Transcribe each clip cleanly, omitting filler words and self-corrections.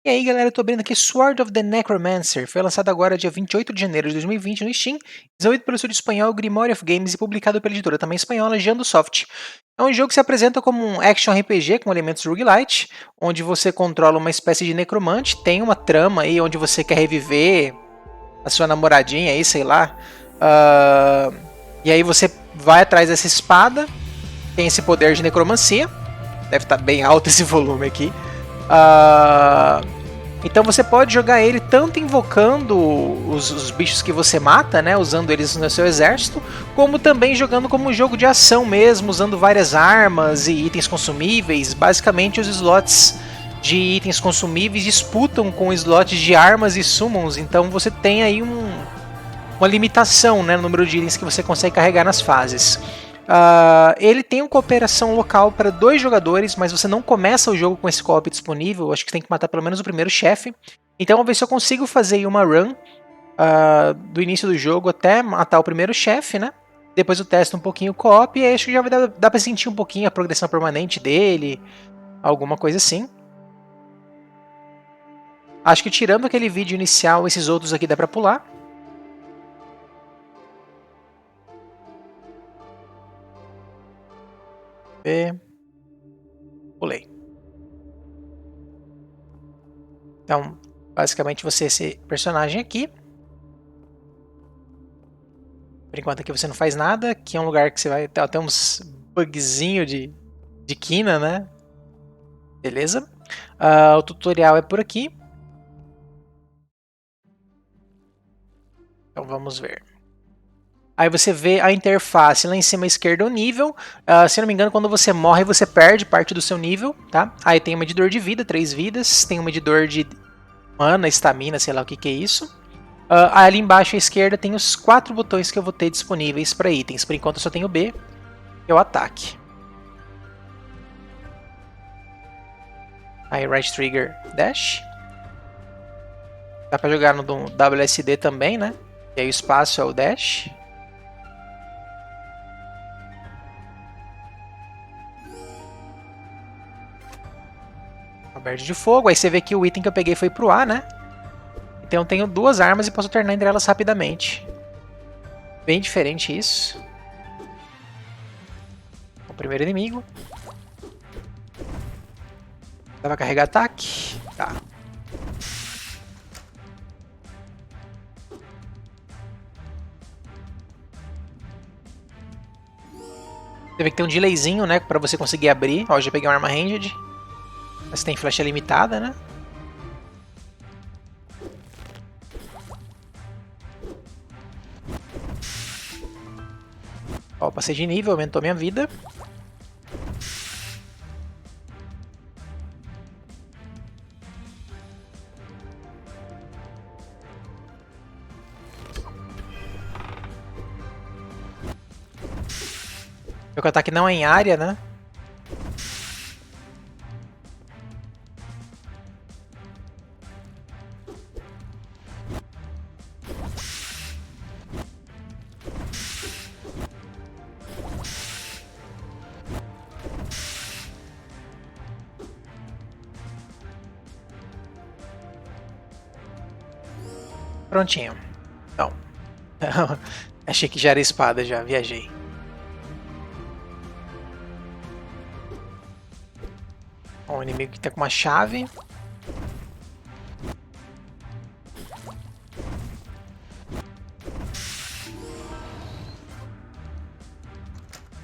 E aí galera, eu tô abrindo aqui Sword of the Necromancer, foi lançado agora dia 28 de janeiro de 2020 no Steam, desenvolvido pelo estúdio espanhol Grimoire of Games e publicado pela editora também espanhola Jando Soft. É um jogo que se apresenta como um action RPG com elementos roguelite, onde você controla uma espécie de necromante, tem uma trama aí onde você quer reviver a sua namoradinha aí, sei lá, e aí você vai atrás dessa espada, tem esse poder de necromancia, deve estar bem alto esse volume aqui. Então você pode jogar ele tanto invocando os bichos que você mata, né, usando eles no seu exército, como também jogando como um jogo de ação mesmo, usando várias armas e itens consumíveis. Basicamente os slots de itens consumíveis disputam com slots de armas e summons, então você tem aí uma limitação, né, no número de itens que você consegue carregar nas fases. Ele tem uma cooperação local para 2 jogadores, mas você não começa o jogo com esse co-op disponível. Acho que tem que matar pelo menos o primeiro chefe. Então vamos ver se eu consigo fazer uma run do início do jogo até matar o primeiro chefe, né? Depois eu testo um pouquinho o co-op e acho que já vai dar para sentir um pouquinho a progressão permanente dele, alguma coisa assim. Acho que tirando aquele vídeo inicial, esses outros aqui dá para pular. Pulei. Então, basicamente você é esse personagem aqui. Por enquanto aqui você não faz nada. Aqui é um lugar que você vai ter até uns bugzinho de quina, né? Beleza. O tutorial é por aqui. Então vamos ver. Aí você vê a interface lá em cima à esquerda, o nível. Se eu não me engano, quando você morre, você perde parte do seu nível, tá? Aí tem um medidor de vida, 3 vidas. Tem um medidor de mana, estamina, sei lá o que é isso. Ali embaixo à esquerda tem os 4 botões que eu vou ter disponíveis para itens. Por enquanto eu só tenho o B, que é o ataque. Aí right trigger dash. Dá para jogar no WSD também, né? E aí o espaço é o dash. Aberto de fogo. Aí você vê que o item que eu peguei foi pro A, né? Então eu tenho 2 armas e posso alternar entre elas rapidamente. Bem diferente isso. O primeiro inimigo. Dá pra carregar ataque? Tá. Você vê que tem um delayzinho, né? Pra você conseguir abrir. Ó, já peguei uma arma ranged. Mas tem flecha limitada, né? Ó, passei de nível, aumentou minha vida. Meu ataque não é em área, né? Prontinho. Então. Achei que já era espada, já viajei. Ó, o inimigo que tá com uma chave.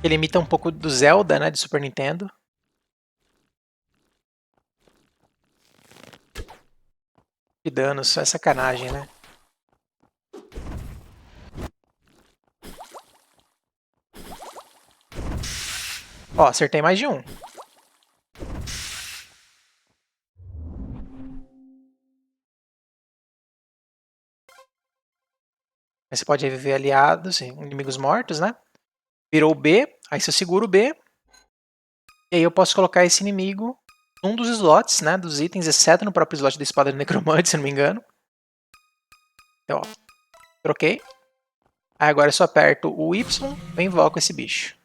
Ele imita um pouco do Zelda, né, de Super Nintendo. De dano, só é sacanagem, né? Ó, acertei mais de um. Aí você pode reviver aliados, inimigos mortos, né? Virou o B, aí você segura o B. E aí eu posso colocar esse inimigo num dos slots, né? Dos itens, exceto no próprio slot da espada do necromante, se não me engano. Então, ó. Troquei. Aí agora eu só aperto o Y e invoco esse bicho.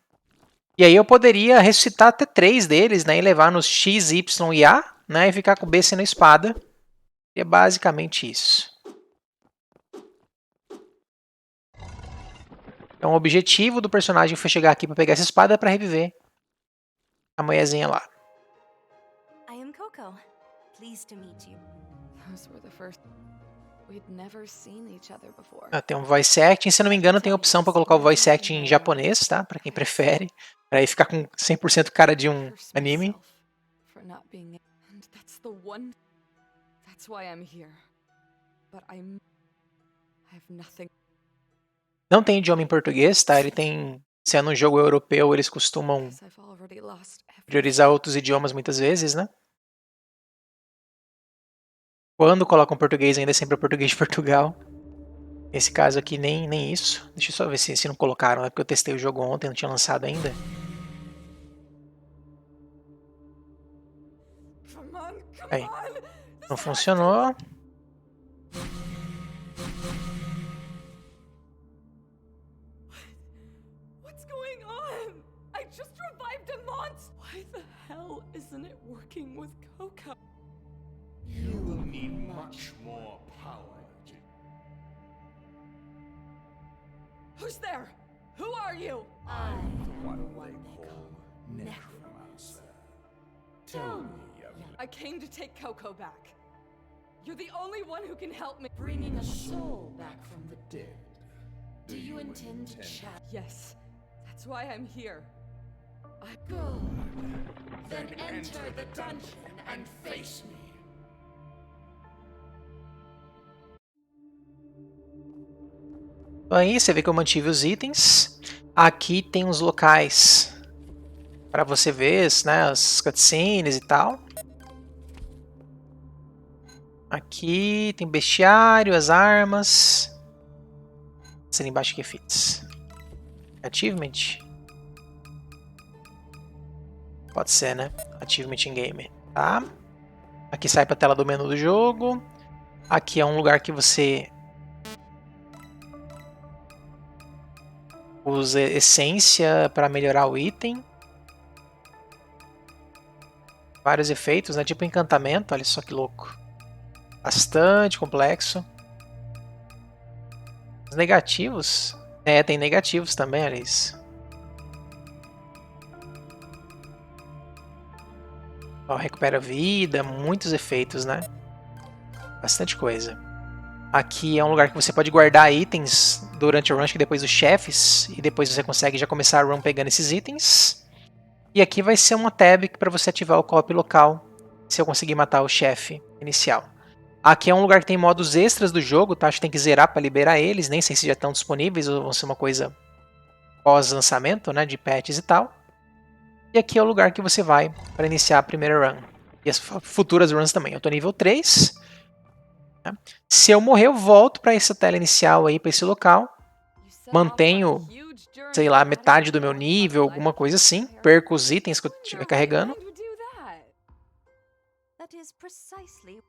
E aí eu poderia ressuscitar até 3 deles, né? E levar nos X, Y e A, né? E ficar com o B sendo espada. E é basicamente isso. Então o objetivo do personagem foi chegar aqui para pegar essa espada para reviver a mulherzinha lá. I am Coco. Pleased to meet you. Those were the first. We'd never seen each other before. Tem um voice acting, se não me engano tem a opção para colocar o voice acting em japonês, tá? Para quem prefere, para aí ficar com 100% cara de um anime. For not being, and that's the one. That's why I'm here. But I have nothing. Não tem idioma em português, tá? Ele tem, sendo um jogo europeu, eles costumam I've already lost priorizar outros idiomas muitas vezes, né? Quando colocam português ainda é sempre o português de Portugal. Nesse caso aqui nem isso. Deixa eu só ver se não colocaram, né? Porque eu testei o jogo ontem, não tinha lançado ainda. Aí, não funcionou. What's going on? I just revived a monster. Why the hell isn't it working with Coco? You will need much more power to... Who's there? Who are you? What they call necromancer. Tell me, I came to take Coco back. You're the only one who can help me. Bringing a soul back from the dead. Do you intend to chat? Yes, that's why I'm here. Go. Then enter the dungeon and face me. Aí você vê que eu mantive os itens. Aqui tem os locais para você ver, né, as cutscenes e tal. Aqui tem bestiário, as armas. Ali embaixo aqui é feats. Achievement? Pode ser, né? Achievement in game. Tá? Aqui sai para a tela do menu do jogo. Aqui é um lugar que você usa essência para melhorar o item. Vários efeitos, né? Tipo encantamento, olha só que louco. Bastante complexo. Os negativos? É, tem negativos também, olha isso. Ó, recupera vida, muitos efeitos, né? Bastante coisa. Aqui é um lugar que você pode guardar itens durante o run, que depois dos chefes, e depois você consegue já começar a run pegando esses itens. E aqui vai ser uma tab para você ativar o co-op local, se eu conseguir matar o chefe inicial. Aqui é um lugar que tem modos extras do jogo, tá? Acho que tem que zerar para liberar eles, nem sei se já estão disponíveis ou vão ser uma coisa pós-lançamento, né, de patches e tal. E aqui é o lugar que você vai para iniciar a primeira run. E as futuras runs também. Eu tô nível 3. Né? Se eu morrer, eu volto para essa tela inicial aí, para esse local. Mantenho, sei lá, metade do meu nível, alguma coisa assim. Perco os itens que eu estiver carregando. That is precisely.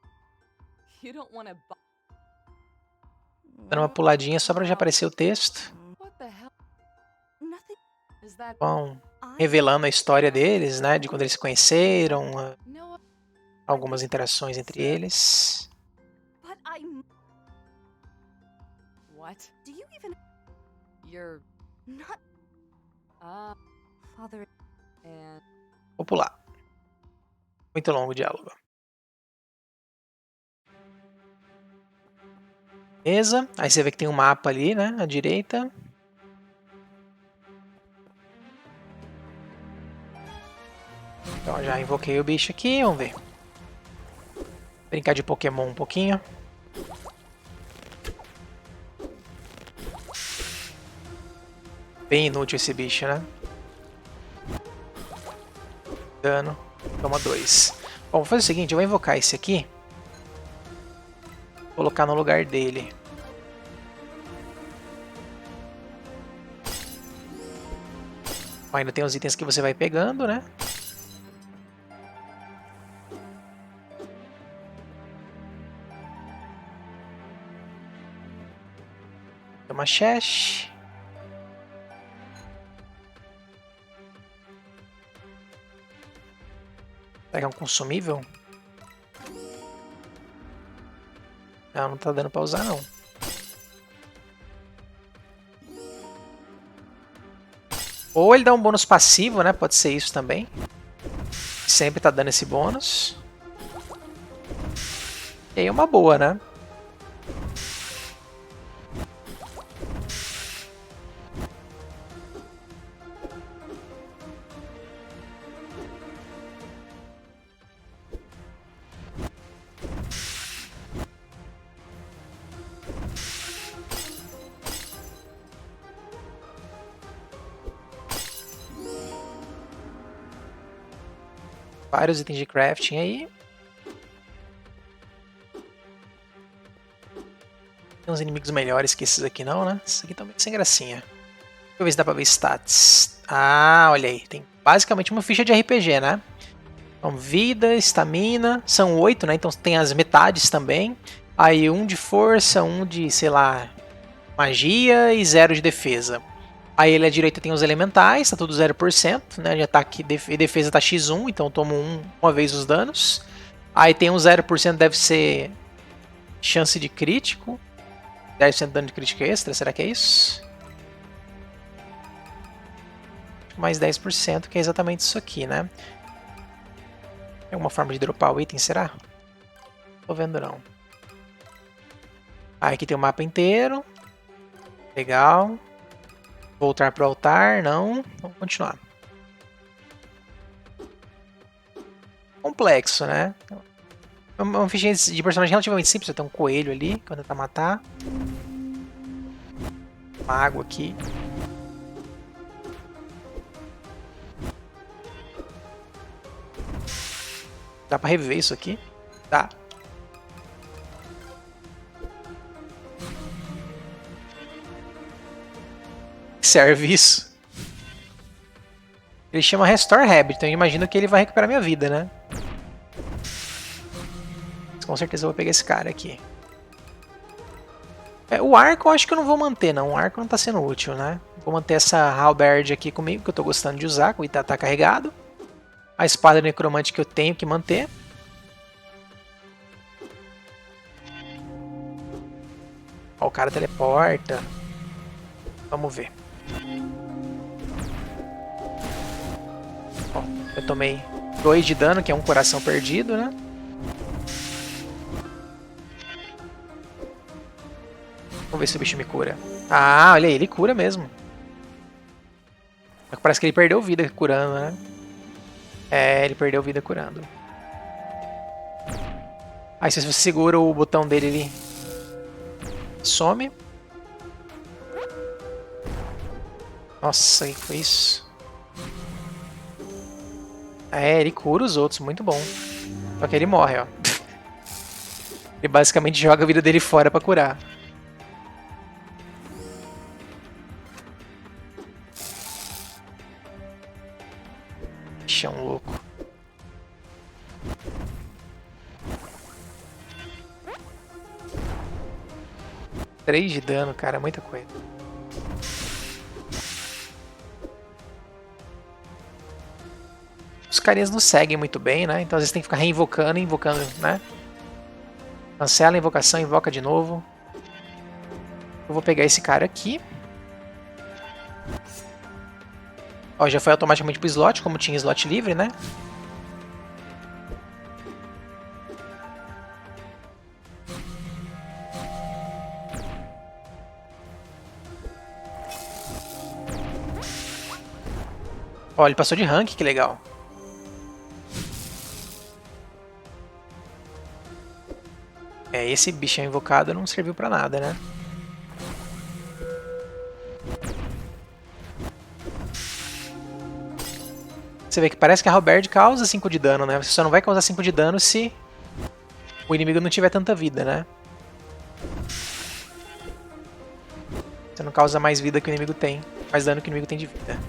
Dando uma puladinha só para já aparecer o texto. Nothing. Bom, revelando a história deles, né? De quando eles se conheceram. Algumas interações entre eles. But I'm. What? Do you even. You're Not. Father. and Vou pular. Muito longo o diálogo. Beleza. Aí você vê que tem um mapa ali, né? À direita. Então já invoquei o bicho aqui, vamos ver. Brincar de Pokémon um pouquinho. Bem inútil esse bicho, né? Dano. Toma 2. Bom, vou fazer o seguinte, eu vou invocar esse aqui. Colocar no lugar dele. Bom, ainda tem os itens que você vai pegando, né? Toma Shash. Será que é um consumível? Não, não tá dando pra usar, não. Ou ele dá um bônus passivo, né? Pode ser isso também. Sempre tá dando esse bônus. E aí é uma boa, né? Vários itens de crafting aí. Tem uns inimigos melhores que esses aqui não, né? Esses aqui estão bem sem gracinha. Deixa eu ver se dá pra ver stats. Ah, olha aí. Tem basicamente uma ficha de RPG, né? Então, vida, estamina. São 8, né? Então tem as metades também. Aí 1 de força, 1 de, sei lá, magia e 0 de defesa. Aí ele à direita tem os elementais, tá tudo 0%, né? De ataque e defesa tá x1, então eu tomo uma vez os danos. Aí tem um 0%, deve ser chance de crítico. 10% de dano de crítico extra, será que é isso? Mais 10%, que é exatamente isso aqui, né? Tem alguma forma de dropar o item, será? Tô vendo não. Ah, aqui tem o mapa inteiro. Legal. Voltar pro altar, não. Vamos continuar. Complexo, né? É uma fichinha de personagem relativamente simples. Você tem um coelho ali, que eu vou tentar matar. Uma água aqui. Dá pra reviver isso aqui? Dá. Serve isso? Ele chama Restore Habit, então eu imagino que ele vai recuperar minha vida, né? Mas com certeza eu vou pegar esse cara aqui. O arco eu acho que eu não vou manter, não. O arco não tá sendo útil, né? Vou manter essa halberd aqui comigo, que eu tô gostando de usar, que o item tá carregado. A espada necromante que eu tenho que manter. Ó, o cara teleporta. Vamos ver. Ó, eu tomei 2 de dano, que é um coração perdido, né? Vamos ver se o bicho me cura. Ah, olha aí, ele cura mesmo. Parece que ele perdeu vida curando, né? É, ele perdeu vida curando. Aí se você segura o botão dele, ele some. Nossa, que foi isso? É, ele cura os outros, muito bom. Só que ele morre, ó. Ele basicamente joga a vida dele fora pra curar. Chão louco. Três de dano, cara, muita coisa. Os carinhas não seguem muito bem, né? Então às vezes tem que ficar reinvocando, invocando, né? Cancela a invocação, invoca de novo. Eu vou pegar esse cara aqui. Ó, já foi automaticamente pro slot, como tinha slot livre, né? Ó, ele passou de rank, que legal. É, esse bichão invocado não serviu pra nada, né? Você vê que parece que a halberd causa 5 de dano, né? Você só não vai causar 5 de dano se o inimigo não tiver tanta vida, né? Você não causa mais vida que o inimigo tem, mais dano que o inimigo tem de vida.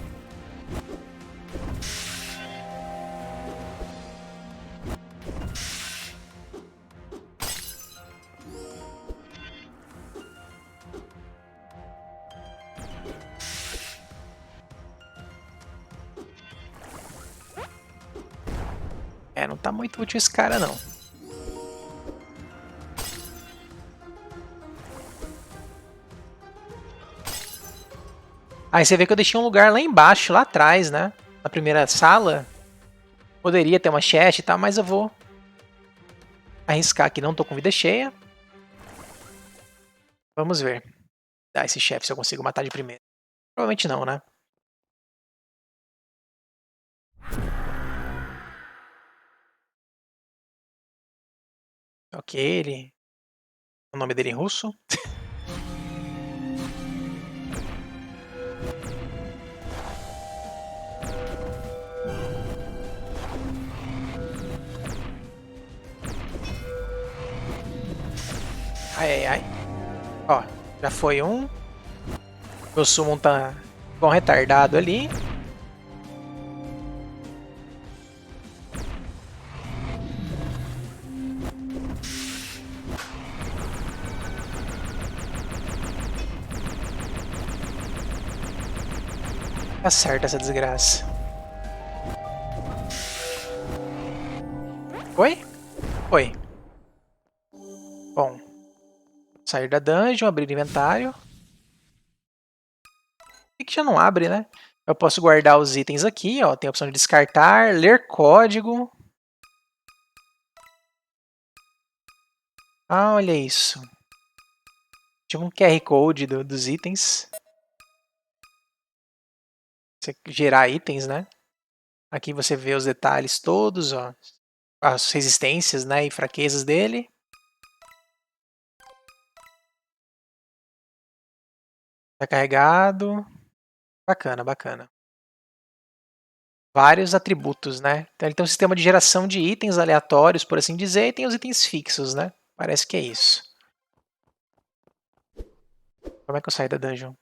É, não tá muito útil esse cara, não. Aí você vê que eu deixei um lugar lá embaixo, lá atrás, né? Na primeira sala. Poderia ter uma chest e tal, mas eu vou arriscar aqui. Não tô com vida cheia. Vamos ver. Dá esse chefe se eu consigo matar de primeira. Provavelmente não, né? Ok, ele... O nome dele em russo. Ai, ai, ai. Ó, já foi um. Meu summon tá bom retardado ali. Tá certo essa desgraça. Foi? Foi. Bom. Sair da dungeon, abrir inventário. Por que já não abre, né? Eu posso guardar os itens aqui, ó. Tem a opção de descartar, ler código. Ah, olha isso. Tipo um QR Code dos itens. Você gerar itens, né? Aqui você vê os detalhes todos, ó. As resistências, né, e fraquezas dele. Tá carregado. Bacana, bacana. Vários atributos, né? Então ele tem um sistema de geração de itens aleatórios, por assim dizer, e tem os itens fixos, né? Parece que é isso. Como é que eu saio da dungeon?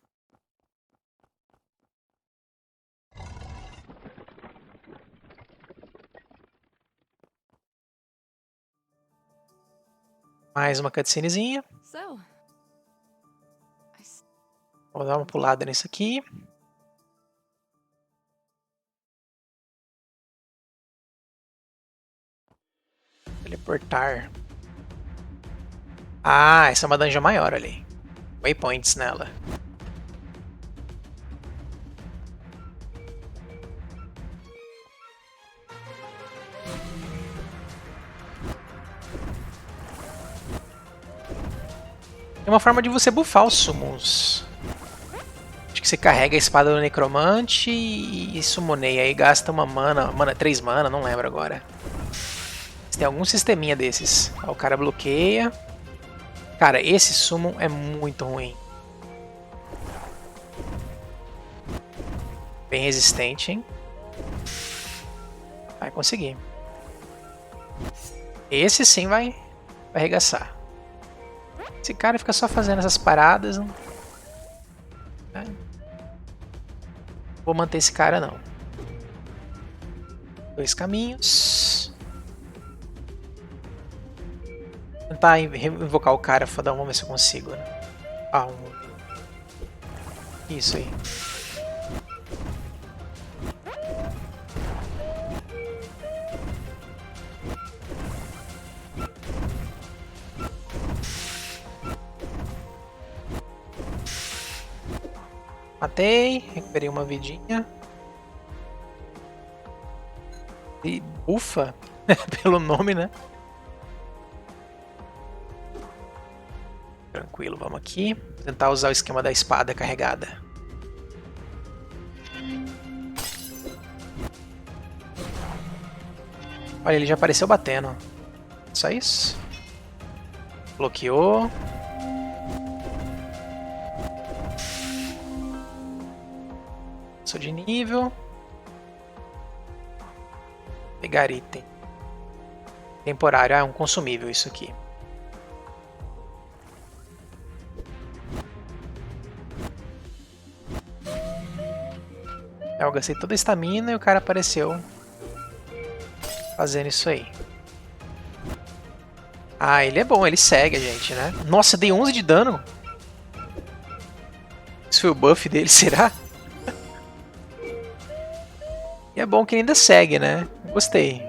Mais uma cutscenezinha. So, Vou dar uma pulada nisso aqui. Teleportar. Ah, essa é uma dungeon maior ali. Waypoints nela. É uma forma de você buffar os summons. Acho que você carrega a espada do necromante e summoneia. Aí gasta uma mana, 3 mana, não lembro agora. Tem algum sisteminha desses. Ó, o cara bloqueia. Cara, esse summon é muito ruim. Bem resistente, hein? Vai conseguir. Esse sim vai arregaçar. Esse cara fica só fazendo essas paradas. Não... Vou manter esse cara não. 2 caminhos. Tentar invocar o cara, vamos ver se eu consigo, né? Ah, Isso aí. Matei, recuperei uma vidinha. E bufa, pelo nome, né? Tranquilo, vamos aqui. Vou tentar usar o esquema da espada carregada. Olha, ele já apareceu batendo. Só isso. Bloqueou. Sou de nível. Pegar item. Temporário. Ah, é um consumível isso aqui. Eu gastei toda a estamina e o cara apareceu fazendo isso aí. Ah, ele é bom, ele segue a gente, né? Nossa, dei 11 de dano. Isso foi o buff dele, será? E é bom que ele ainda segue, né? Gostei.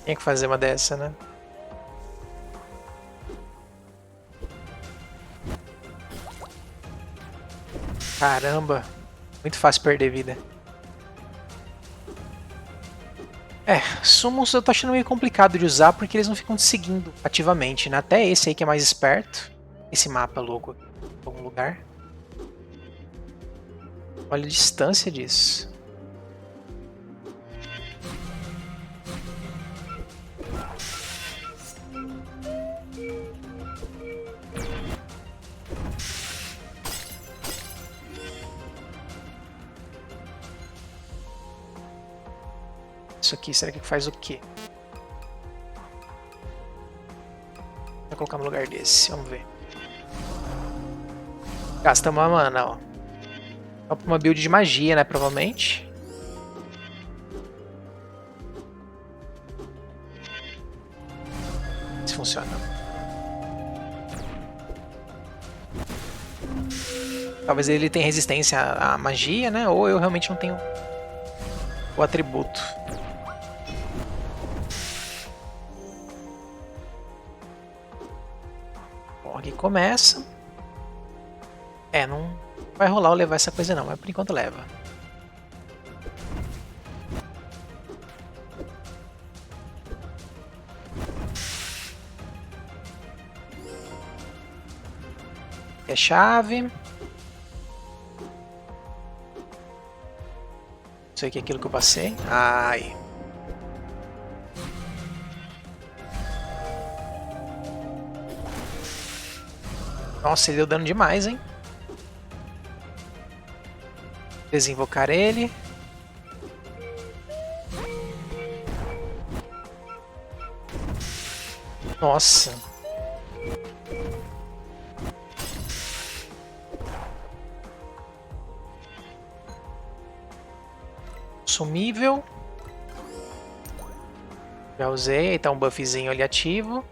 Tem que fazer uma dessa, né? Caramba. Muito fácil perder vida. Summons eu tô achando meio complicado de usar porque eles não ficam te seguindo ativamente, né? Até esse aí que é mais esperto. Esse mapa louco aqui, em algum lugar. Olha a distância disso. Isso aqui, será que faz o quê? Vou colocar no lugar desse, vamos ver. Gasta uma mana, ó. Só pra uma build de magia, né, provavelmente. Se funciona. Talvez ele tenha resistência à magia, né? Ou eu realmente não tenho o atributo. Bom, aqui começa. Não vai rolar eu levar essa coisa não, mas por enquanto leva. É chave. Isso aqui é aquilo que eu passei. Ai. Nossa, ele deu dano demais, hein? Desinvocar ele. Nossa. Consumível. Já usei, aí tá um buffzinho ali ativo.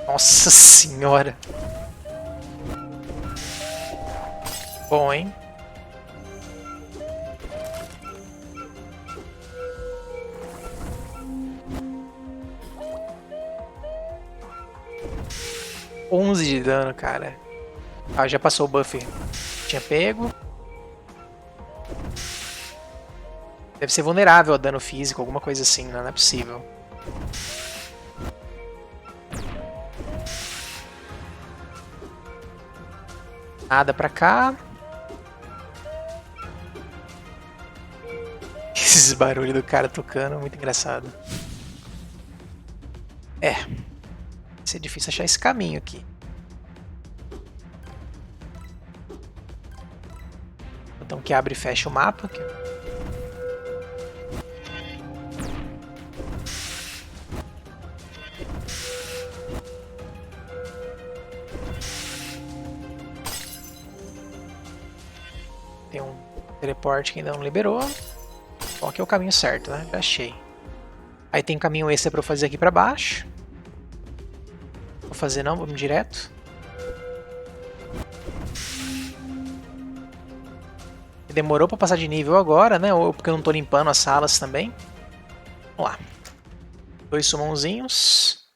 Nossa senhora. Bom, hein? $11 de dano, cara. Ah, já passou o buff. Tinha pego. Deve ser vulnerável a dano físico, alguma coisa assim, não é possível. Nada pra cá. Esses barulhos do cara tocando, muito engraçado. Vai ser difícil achar esse caminho aqui. Então que abre e fecha o mapa. Aqui. Tem um teleporte que ainda não liberou. Bom, aqui é o caminho certo, né? Já achei. Aí tem um caminho extra pra eu fazer aqui pra baixo. Vou fazer não, vamos direto. Demorou pra passar de nível agora, né? Ou porque eu não tô limpando as salas também. Vamos lá. 2 summonzinhos.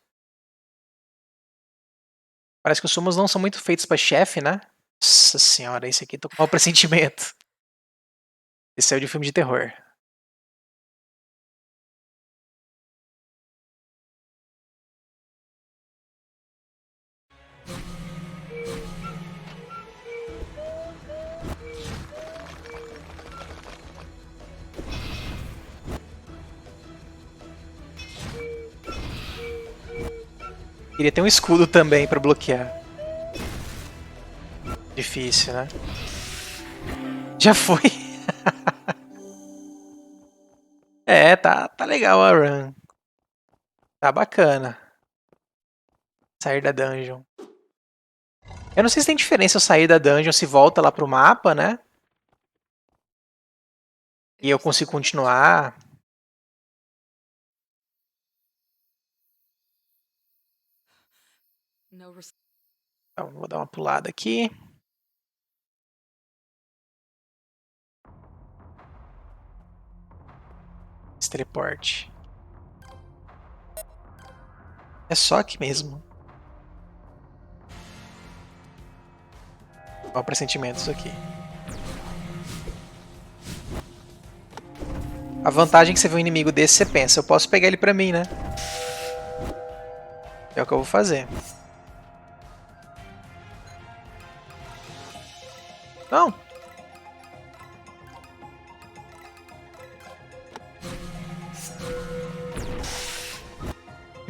Parece que os summons não são muito feitos pra chefe, né? Nossa senhora, esse aqui tô com mau pressentimento. Esse é o de filme de terror. Queria ter um escudo também pra bloquear. Difícil, né? Já foi. Tá legal a run. Tá bacana. Sair da dungeon. Eu não sei se tem diferença eu sair da dungeon se volta lá pro mapa, né? E eu consigo continuar. No res- Então, vou dar uma pulada aqui. Esse teleporte. É só aqui mesmo. Olha o pressentimento isso aqui. A vantagem é que você vê um inimigo desse, você pensa, eu posso pegar ele pra mim, né? É o que eu vou fazer. Não.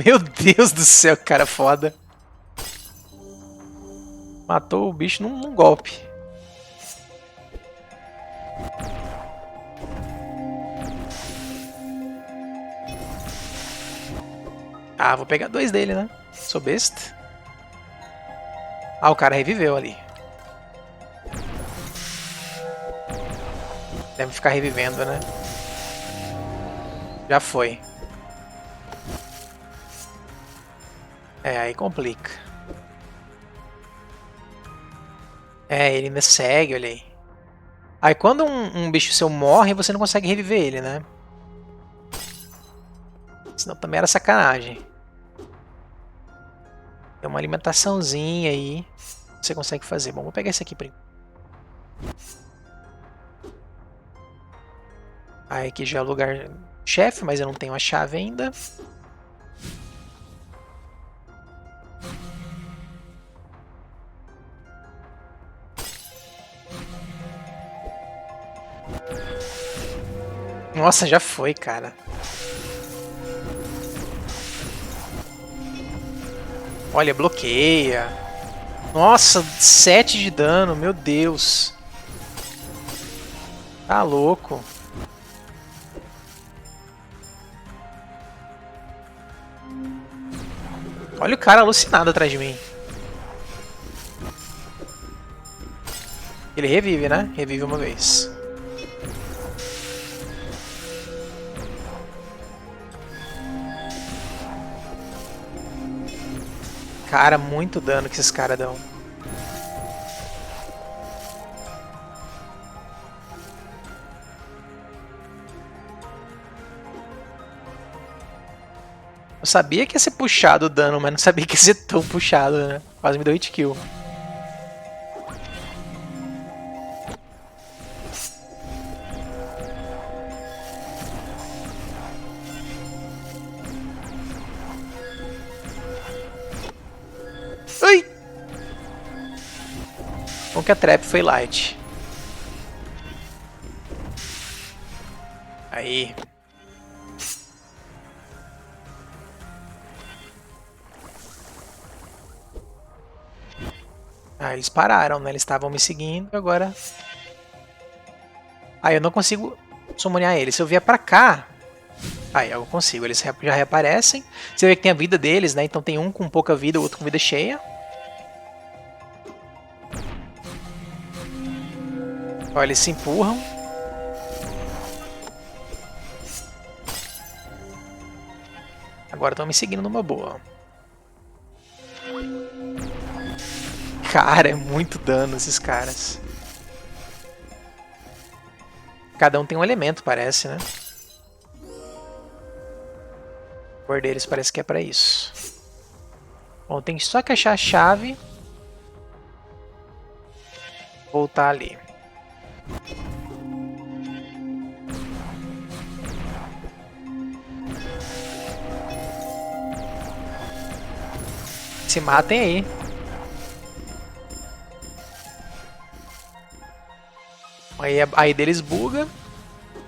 Meu Deus do céu, que cara foda. Matou o bicho num golpe. Ah, vou pegar 2 dele, né? Sou besta. Ah, o cara reviveu ali. Deve ficar revivendo, né? Já foi. É, aí complica. É, ele ainda segue, olha aí. Aí quando um bicho seu morre, você não consegue reviver ele, né? Senão também era sacanagem. Tem uma alimentaçãozinha aí. Você consegue fazer. Bom, vou pegar esse aqui primeiro. Aí aqui já é o lugar chefe, mas eu não tenho a chave ainda. Nossa, já foi, cara. Olha, bloqueia. Nossa, 7 de dano, meu Deus. Tá louco. Olha o cara alucinado atrás de mim. Ele revive, né? Revive uma vez. Cara, muito dano que esses caras dão. Eu sabia que ia ser puxado o dano, mas não sabia que ia ser tão puxado, né? Quase me deu hit kill. Ai! Bom que a trap foi light. Aí. Ah, eles pararam, né? Eles estavam me seguindo, agora... Ah, eu não consigo summonear eles. Se eu vier pra cá... Aí, eu consigo. Eles já reaparecem. Você vê que tem a vida deles, né? Então tem um com pouca vida, o outro com vida cheia. Olha, eles se empurram. Agora estão me seguindo numa boa. Cara, é muito dano esses caras. Cada um tem um elemento, parece, né? A cor deles parece que é pra isso. Bom, tem só que achar a chave. Voltar ali. Se matem aí. Aí deles buga.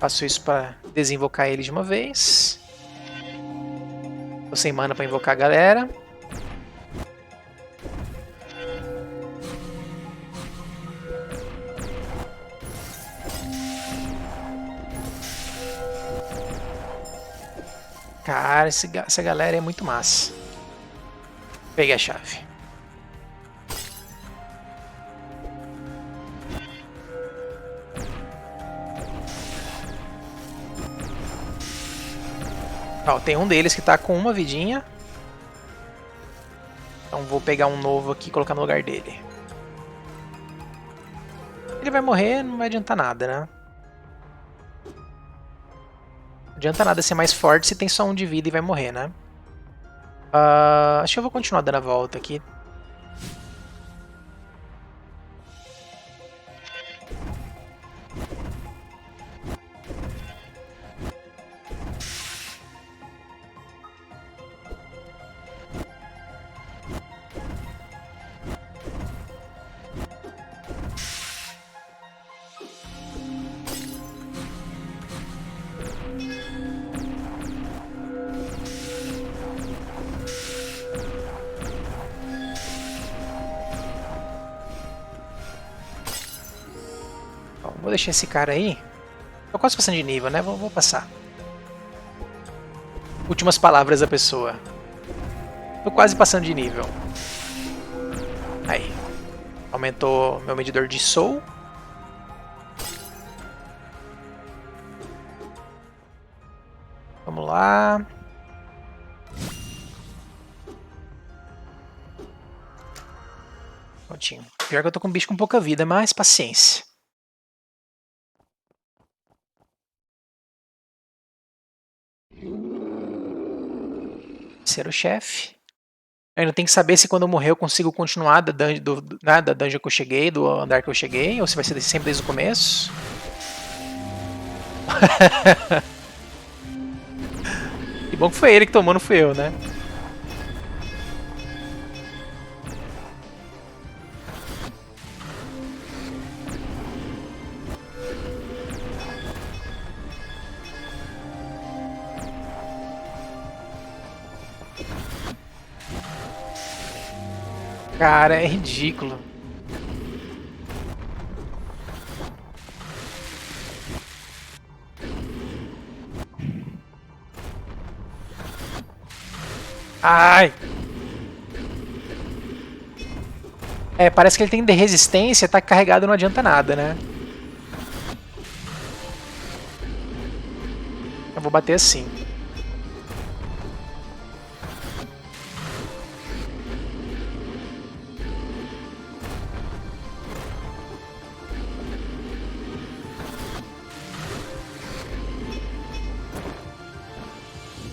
Faço isso pra desinvocar eles de uma vez. Tô sem mana pra invocar a galera. Cara, essa galera é muito massa. Peguei a chave. Ó, tem um deles que tá com uma vidinha. Então vou pegar um novo aqui e colocar no lugar dele. Ele vai morrer, não vai adiantar nada, né? Não adianta nada ser mais forte se tem só um de vida e vai morrer, né? Acho que eu vou continuar dando a volta aqui. Bom, vou deixar esse cara aí. Tô quase passando de nível, né? Vou passar. Últimas palavras da pessoa. Tô quase passando de nível. Aí. Aumentou meu medidor de soul. Vamos lá. Prontinho. Pior que eu tô com um bicho com pouca vida, mas paciência. Ser o chefe. Eu ainda tenho que saber se quando eu morrer eu consigo continuar da dungeon que eu cheguei, do andar que eu cheguei, ou se vai ser sempre desde o começo. Que bom que foi ele que tomou, não fui eu, né? Cara, é ridículo. Ai! É, parece que ele tem de resistência, tá carregado, não adianta nada, né? Eu vou bater assim.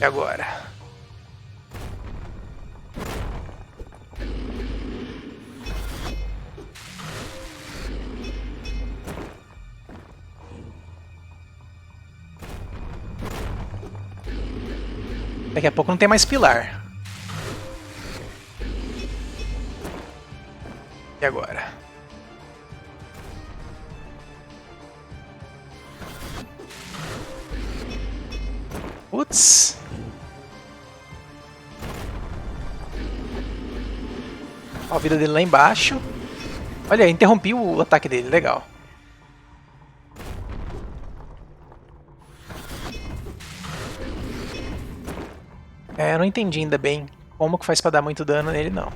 E agora? Daqui a pouco não tem mais pilar. E agora? Putz. Ó, a vida dele lá embaixo. Olha, interrompi o ataque dele, legal. É, eu não entendi ainda bem como que faz pra dar muito dano nele, não.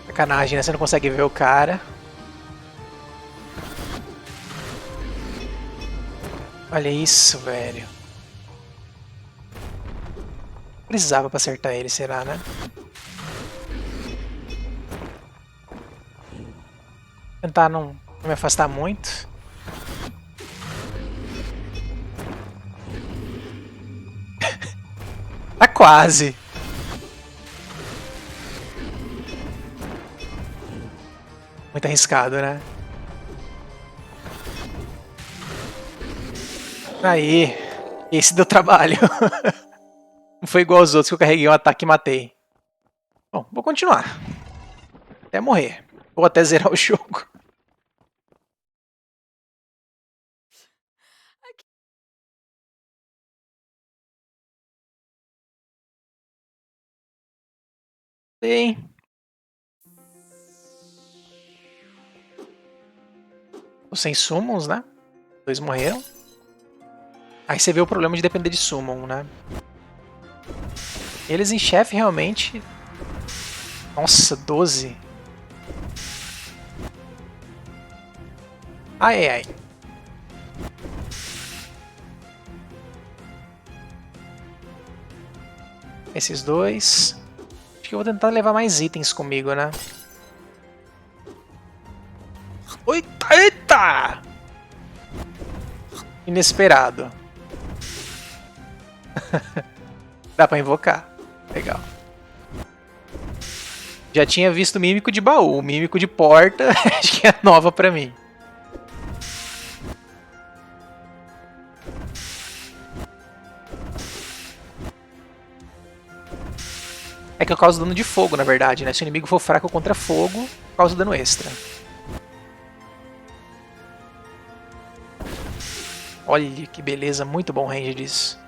Sacanagem, né? Você não consegue ver o cara. Olha isso, velho. Precisava pra acertar ele, será, né? Tentar não me afastar muito. Tá quase. Muito arriscado, né? Aí, esse deu trabalho. Não foi igual aos outros que eu carreguei um ataque e matei. Bom, vou continuar. Até morrer. Ou até zerar o jogo. Bem. Tô sem summons, né? 2 morreram. Aí você vê o problema de depender de summon, né? Eles em chefe realmente... Nossa, 12. Ai, ai. Esses dois. Acho que eu vou tentar levar mais itens comigo, né? Eita, eita! Inesperado. Dá pra invocar. Legal. Já tinha visto mímico de baú. Mímico de porta, acho que é nova pra mim. É que eu causo dano de fogo, na verdade, né? Se o inimigo for fraco contra fogo, causa dano extra. Olha que beleza, muito bom range disso.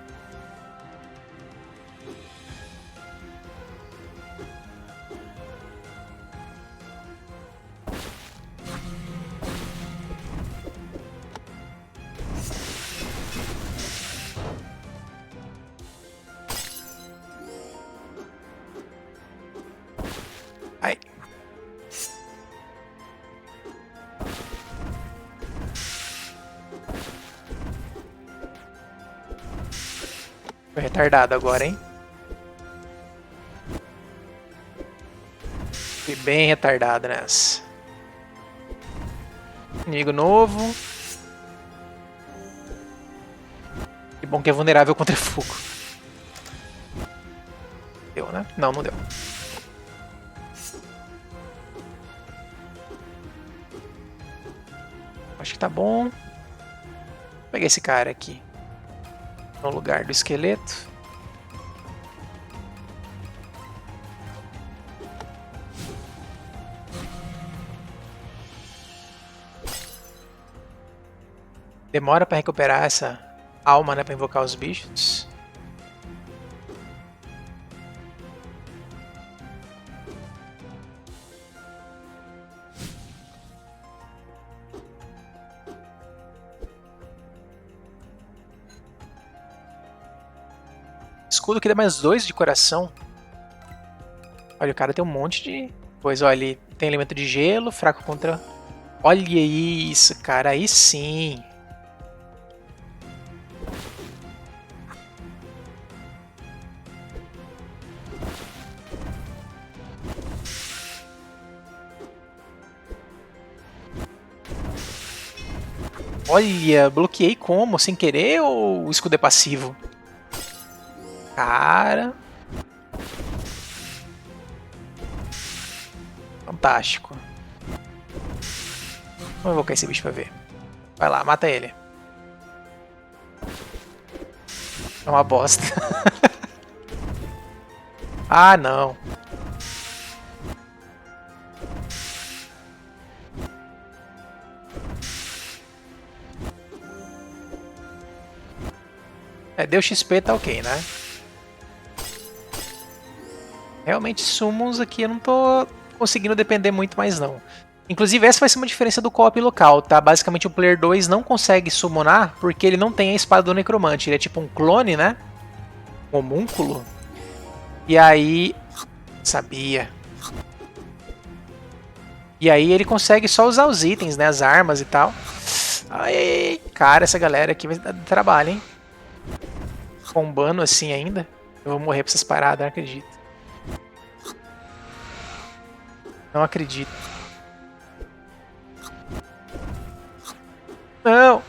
Ai. Foi retardado agora, hein? Fui bem retardado nessa. Inimigo novo. Que bom que é vulnerável contra fogo. Deu, né? Não, não deu. Acho que tá bom. Vou pegar esse cara aqui no lugar do esqueleto. Demora pra recuperar essa alma, né, pra invocar os bichos. Escudo que dá mais 2 de coração. Olha, o cara tem um monte de coisa. Olha, ele tem elemento de gelo, fraco contra... Olha isso, cara. Aí sim. Olha, bloqueei como? Sem querer ou o escudo é passivo? Cara... Fantástico. Vamos invocar esse bicho pra ver. Vai lá, mata ele. É uma bosta. Ah, não. Deu XP, tá ok, né? Realmente, summons aqui eu não tô conseguindo depender muito mais não. Inclusive, essa vai ser uma diferença do co-op local, tá? Basicamente, o Player 2 não consegue summonar porque ele não tem a espada do necromante. Ele é tipo um clone, né? Um homúnculo. E aí... Sabia. E aí ele consegue só usar os itens, né? As armas e tal. Ai, cara, essa galera aqui vai dar trabalho, hein? Combando assim ainda. Eu vou morrer pra essas paradas, não acredito. Não acredito. Não!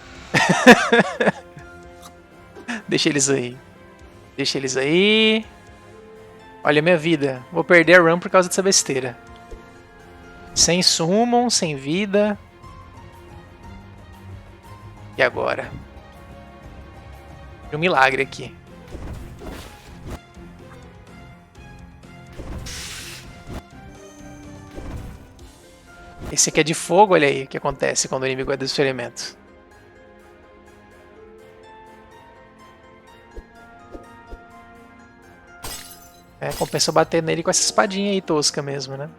Deixa eles aí. Deixa eles aí. Olha a minha vida. Vou perder a run por causa dessa besteira. Sem summon, sem vida. E agora? Um milagre aqui. Esse aqui é de fogo, olha aí o que acontece quando o inimigo é desse elemento. É, compensa bater nele com essa espadinha aí tosca mesmo, né?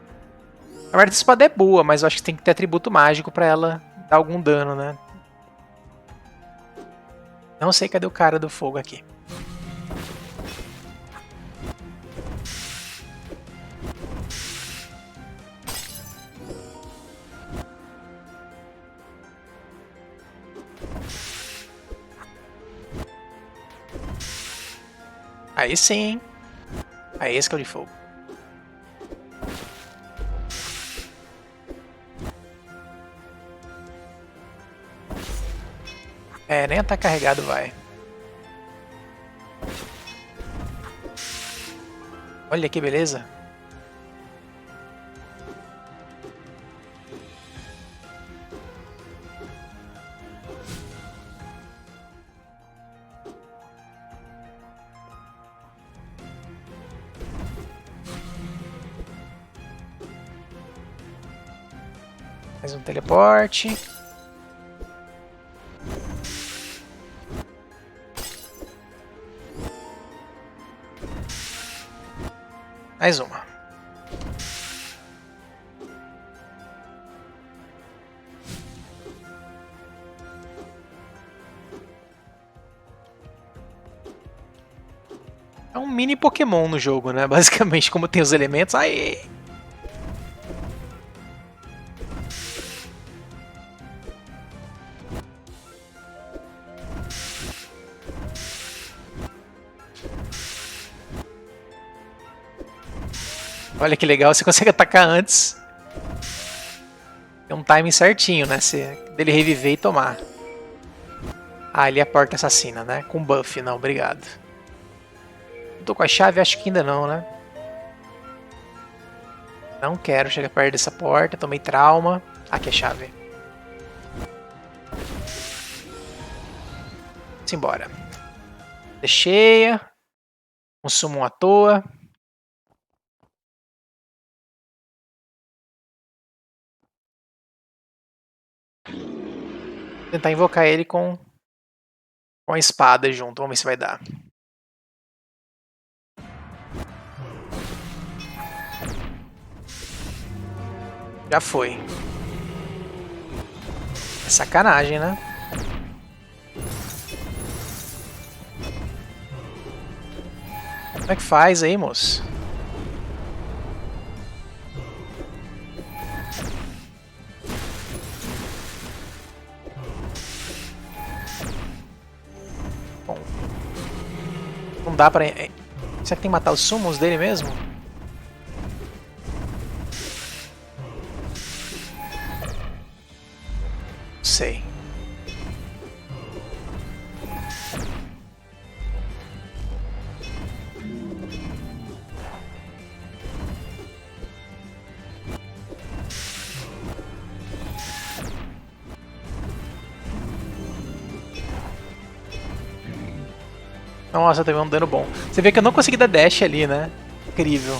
Na verdade, essa espada é boa, mas eu acho que tem que ter atributo mágico pra ela dar algum dano, né? Não sei cadê o cara do fogo aqui. Aí sim, hein? Aí esse que é o de fogo. É, nem tá carregado vai. Olha que beleza. Mais um teleporte. Mais uma. É um mini Pokémon no jogo, né? Basicamente, como tem os elementos. Aí. Olha que legal, você consegue atacar antes. Tem um timing certinho, né? Dele reviver e tomar. Ah, ali é a porta assassina, né? Com buff, não, obrigado. Tô com a chave? Acho que ainda não, né? Não quero chegar perto dessa porta, tomei trauma. Aqui é a chave. Simbora. Cheia. Consumo à toa. Vou tentar invocar ele com a espada junto. Vamos ver se vai dar. Já foi. É sacanagem, né? Como é que faz aí, moço? Bom. Não dá pra... Será que tem que matar os summons dele mesmo? Não sei. Nossa, teve um dano bom. Você vê que eu não consegui dar dash ali, né? Incrível.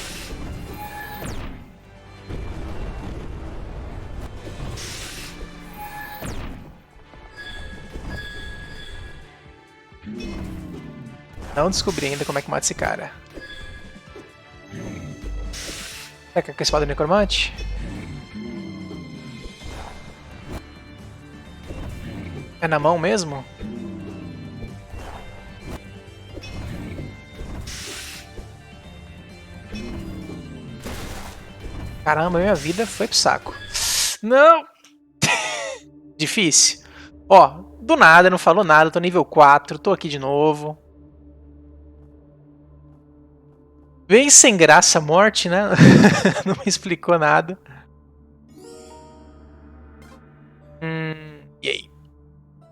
Não descobri ainda como é que mata esse cara. Será que é com a espada do necromante? É na mão mesmo? Caramba, minha vida foi pro saco. Não! Difícil. Ó, do nada, não falou nada, tô nível 4, tô aqui de novo. Bem sem graça a morte, né? Não me explicou nada. E aí?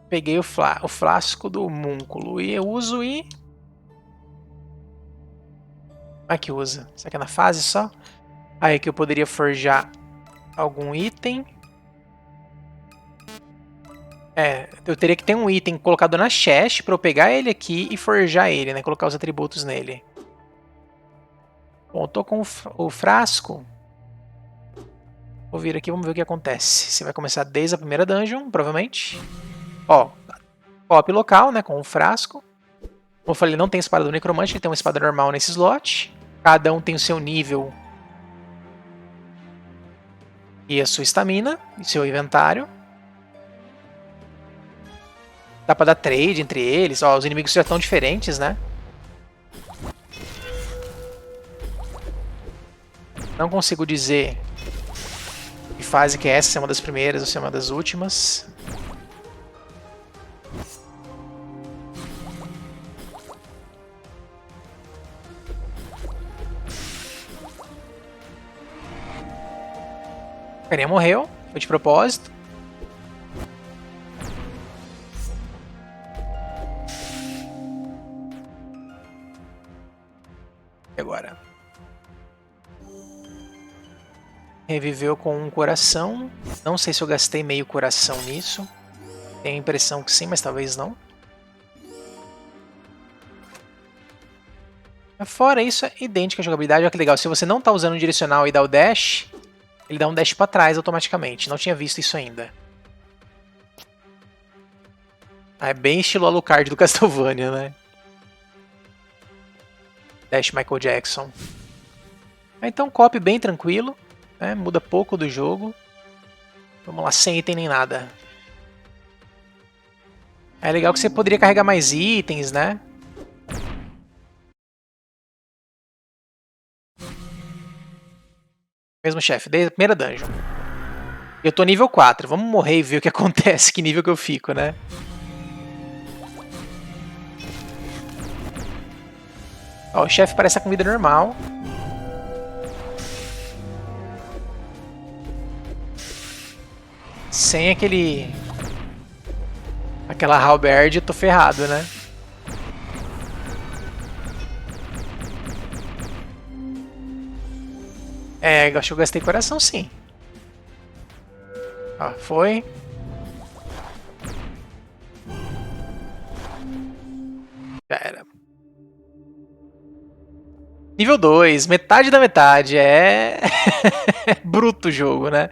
Peguei o frasco do homúnculo e eu uso e... Como é que usa? Será que é na fase só? Aí que eu poderia forjar algum item. É, eu teria que ter um item colocado na chest pra eu pegar ele aqui e forjar ele, né? Colocar os atributos nele. Bom, eu tô com o frasco. Vou vir aqui, vamos ver o que acontece. Você vai começar desde a primeira dungeon, provavelmente. Ó, co-op local, né, com o frasco. Como eu falei, não tem espada do necromante, ele tem uma espada normal nesse slot. Cada um tem o seu nível e a sua estamina, e seu inventário. Dá pra dar trade entre eles. Ó, os inimigos já estão diferentes, né? Não consigo dizer que fase que é essa, se é uma das primeiras ou se é uma das últimas. O carinha morreu, foi de propósito. E agora? Reviveu com um coração. Não sei se eu gastei meio coração nisso. Tenho a impressão que sim, mas talvez não. Fora isso, é idêntica a jogabilidade. Olha que legal. Se você não está usando o direcional e dá o dash, ele dá um dash para trás automaticamente. Não tinha visto isso ainda. É bem estilo Alucard do Castlevania, né? Dash Michael Jackson. Então, co-op bem tranquilo. Né? Muda pouco do jogo. Vamos lá, sem item nem nada. É legal que você poderia carregar mais itens, né? Mesmo chefe, desde a primeira dungeon. Eu tô nível 4. Vamos morrer e ver o que acontece, que nível que eu fico, né? Ó, o chefe parece estar com vida normal. Sem aquela halberd, eu tô ferrado, né? É, acho que eu gastei coração sim. Ó, foi. Já era. Nível 2, metade da metade. É bruto o jogo, né?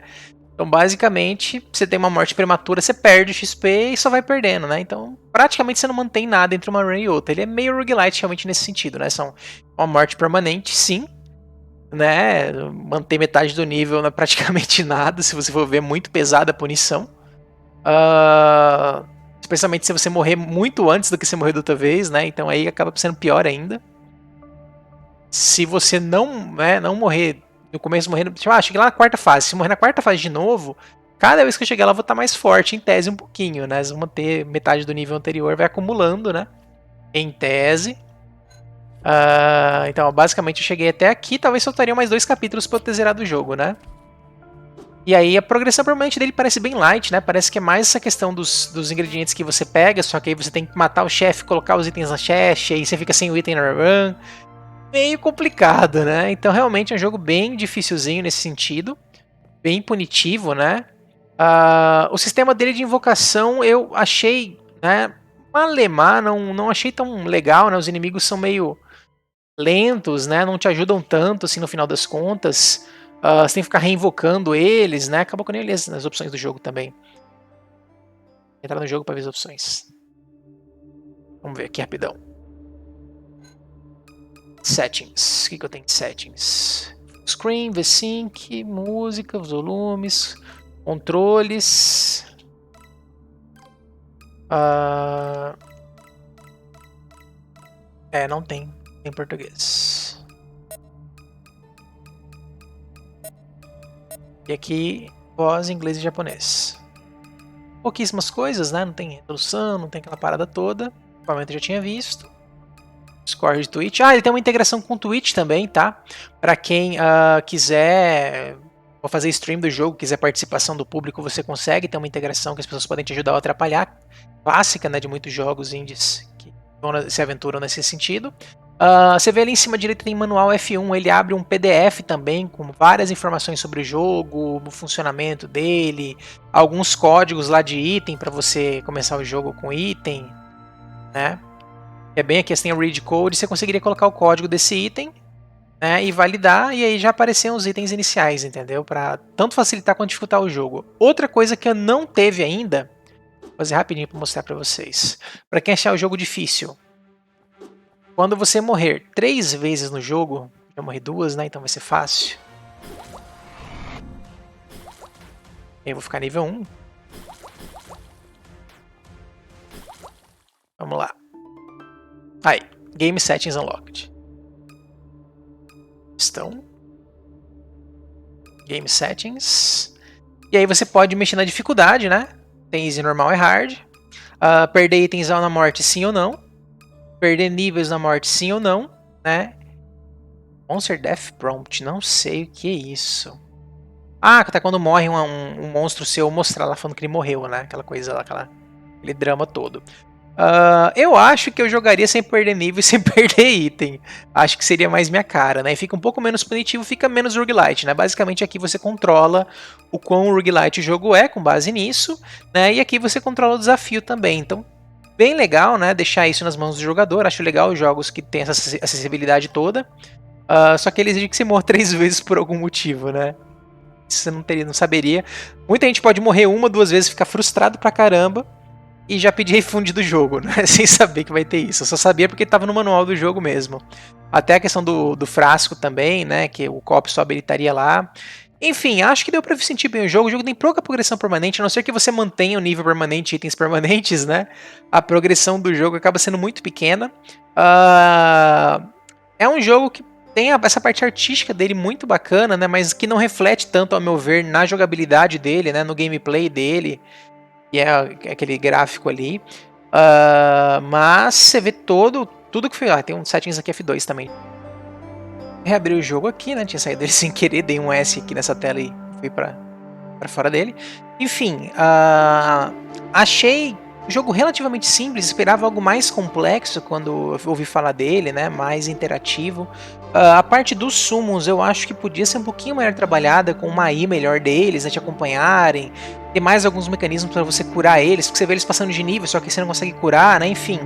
Então, basicamente, você tem uma morte prematura, você perde XP e só vai perdendo, né? Então, praticamente você não mantém nada entre uma run e outra. Ele é meio roguelite realmente nesse sentido, né? São uma morte permanente, sim. Né? Manter metade do nível não é praticamente nada, se você for ver, muito pesada a punição. Especialmente se você morrer muito antes do que você morreu da outra vez, né? Então aí acaba sendo pior ainda. Se você não morrer no começo, morrer, cheguei lá na quarta fase. Se morrer na quarta fase de novo, cada vez que eu chegar lá eu vou estar mais forte, em tese um pouquinho, né? Vocês vão manter metade do nível anterior, vai acumulando, né? Em tese. Então, basicamente, eu cheguei até aqui. Talvez soltaria mais 2 capítulos pra eu ter zerado o jogo, né? E aí, a progressão provavelmente dele parece bem light, né? Parece que é mais essa questão dos ingredientes que você pega, só que aí você tem que matar o chefe, colocar os itens na chest, aí você fica sem o item na run. Meio complicado, né? Então, realmente, é um jogo bem dificilzinho nesse sentido. Bem punitivo, né? O sistema dele de invocação eu achei, né? Malemar, não achei tão legal, né? Os inimigos são meio lentos, né? Não te ajudam tanto, assim, no final das contas. Você tem que ficar reinvocando eles, né? Acabou que eu nem li as opções do jogo também. Entrar no jogo para ver as opções. Vamos ver aqui rapidão. Settings. O que eu tenho de settings? Screen, V-Sync, música, volumes, controles. Não tem em português. E aqui, voz em inglês e japonês. Pouquíssimas coisas, né? Não tem resolução, não tem aquela parada toda. Provavelmente eu já tinha visto. Discord de Twitch. Ele tem uma integração com o Twitch também, tá? Pra quem quiser fazer stream do jogo, quiser participação do público, você consegue ter uma integração que as pessoas podem te ajudar ou atrapalhar. Clássica, né? De muitos jogos indies que se aventuram nesse sentido. Você vê ali em cima direita tem manual F1, ele abre um PDF também com várias informações sobre o jogo, o funcionamento dele, alguns códigos lá de item para você começar o jogo com item, né? É bem aqui, você tem o read code, você conseguiria colocar o código desse item né, e validar, e aí já apareciam os itens iniciais, entendeu? Pra tanto facilitar quanto dificultar o jogo. Outra coisa que eu não teve ainda, vou fazer rapidinho pra mostrar pra vocês. Pra quem achar o jogo difícil, quando você morrer 3 vezes no jogo, já morri 2, né, então vai ser fácil. Eu vou ficar nível 1. Vamos lá. Aí, Game Settings Unlocked. Estão. Game Settings. E aí você pode mexer na dificuldade, né? Tem Easy, Normal e Hard. Perder itens na morte, sim ou não. Perder níveis na morte, sim ou não, né? Monster Death Prompt, não sei o que é isso. Ah, até quando morre um monstro seu, mostrar lá falando que ele morreu, né? Aquela coisa lá, aquele drama todo. Eu acho que eu jogaria sem perder nível e sem perder item. Acho que seria mais minha cara, né? Fica um pouco menos punitivo, fica menos roguelite, né? Basicamente aqui você controla o quão roguelite o jogo é, com base nisso, né? E aqui você controla o desafio também. Então, bem legal, né? Deixar isso nas mãos do jogador. Acho legal os jogos que tem essa acessibilidade toda. Só que ele exige que você morra 3 vezes por algum motivo, né? Isso você não saberia. Muita gente pode morrer 1, 2 vezes, ficar frustrado pra caramba e já pedir refund do jogo, né? Sem saber que vai ter isso. Eu só sabia porque estava no manual do jogo mesmo. Até a questão do frasco também, né? Que o copo só habilitaria lá. Enfim, acho que deu pra sentir bem o jogo. O jogo tem pouca progressão permanente, a não ser que você mantenha o nível permanente e itens permanentes, né? A progressão do jogo acaba sendo muito pequena. É um jogo que tem essa parte artística dele muito bacana, né? Mas que não reflete tanto, ao meu ver, na jogabilidade dele, né? No gameplay dele. Que é aquele gráfico ali. Mas você vê tudo que foi. Tem um settings aqui F2 também. Reabri o jogo aqui, né? Tinha saído dele sem querer, dei um S aqui nessa tela e fui pra fora dele. Enfim, achei o jogo relativamente simples, esperava algo mais complexo quando eu ouvi falar dele, né? Mais interativo. A parte dos summons eu acho que podia ser um pouquinho melhor trabalhada, com uma AI melhor deles, né, te acompanharem. Ter mais alguns mecanismos para você curar eles, porque você vê eles passando de nível, só que você não consegue curar, né? Enfim,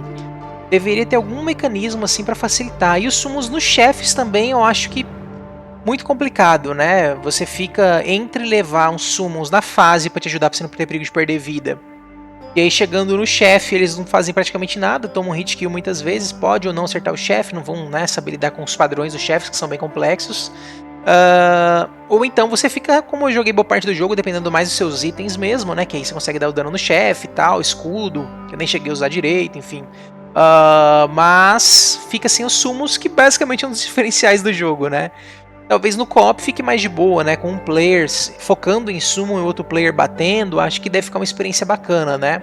deveria ter algum mecanismo assim para facilitar. E os summons nos chefes também eu acho que muito complicado, né? Você fica entre levar uns summons na fase para te ajudar, pra você não ter perigo de perder vida. E aí chegando no chefe, eles não fazem praticamente nada, tomam hit kill muitas vezes, pode ou não acertar o chefe, não vão, né, saber lidar com os padrões dos chefes, que são bem complexos. Ou então você fica, como eu joguei boa parte do jogo, dependendo mais dos seus itens mesmo, né? Que aí você consegue dar o dano no chefe e tal, escudo, que eu nem cheguei a usar direito, enfim. Mas fica sem os sumos, que basicamente é um dos diferenciais do jogo, né? Talvez no co-op fique mais de boa, né? Com um player focando em summon e outro player batendo, acho que deve ficar uma experiência bacana, né?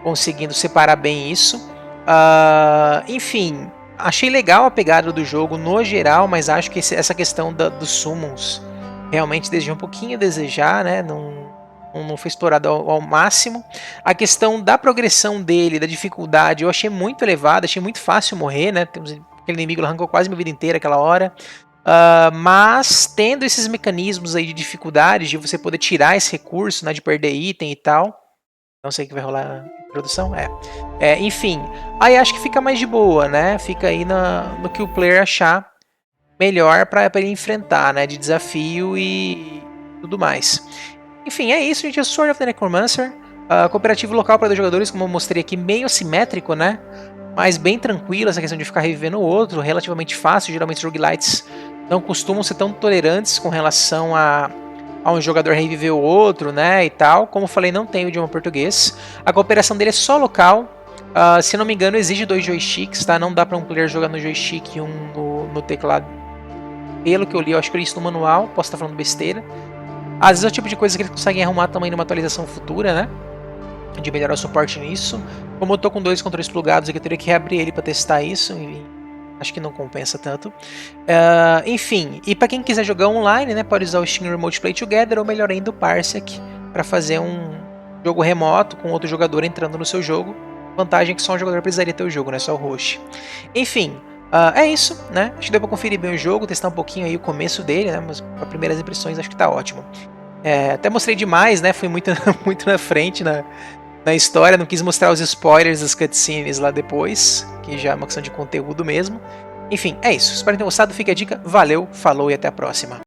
Conseguindo separar bem isso. Enfim, achei legal a pegada do jogo no geral, mas acho que essa questão dos summons realmente deixou um pouquinho a desejar, né? Não foi explorado ao máximo. A questão da progressão dele, da dificuldade, eu achei muito elevada, achei muito fácil morrer, né? Aquele inimigo arrancou quase minha vida inteira aquela hora. Mas tendo esses mecanismos aí de dificuldade, de você poder tirar esse recurso, né, de perder item e tal. Não sei o que vai rolar na introdução. Enfim, aí acho que fica mais de boa, né? Fica aí no que o player achar melhor para ele enfrentar, né? De desafio e tudo mais. Enfim, é isso, gente. É Sword of the Necromancer. Cooperativo local para 2 jogadores, como eu mostrei aqui, meio assimétrico, né? Mas bem tranquilo essa questão de ficar revivendo o outro, relativamente fácil. Geralmente os roguelites não costumam ser tão tolerantes com relação a um jogador reviver o outro, né, e tal. Como eu falei, não tem o idioma português. A cooperação dele é só local. Se não me engano, exige 2 joysticks, tá? Não dá para um player jogar no joystick e um no teclado. Pelo que eu li, eu acho que eu li isso no manual. Posso estar falando besteira. Às vezes é o tipo de coisa que eles conseguem arrumar também numa atualização futura, né? De melhorar o suporte nisso. Como eu tô com 2 controles plugados aqui, eu teria que reabrir ele para testar isso. E acho que não compensa tanto. Enfim, e para quem quiser jogar online, né, pode usar o Steam Remote Play Together, ou melhor ainda o Parsec, para fazer um jogo remoto com outro jogador entrando no seu jogo. Vantagem é que só um jogador precisaria ter o jogo, né, só o host. Enfim, é isso, né? Acho que deu para conferir bem o jogo, testar um pouquinho aí o começo dele, né? Mas para primeiras impressões acho que tá ótimo. Até mostrei demais, né? Fui muito, muito na frente na história, não quis mostrar os spoilers das cutscenes lá depois, que já é uma questão de conteúdo mesmo. Enfim, é isso. Espero que tenham gostado. Fique a dica. Valeu, falou e até a próxima.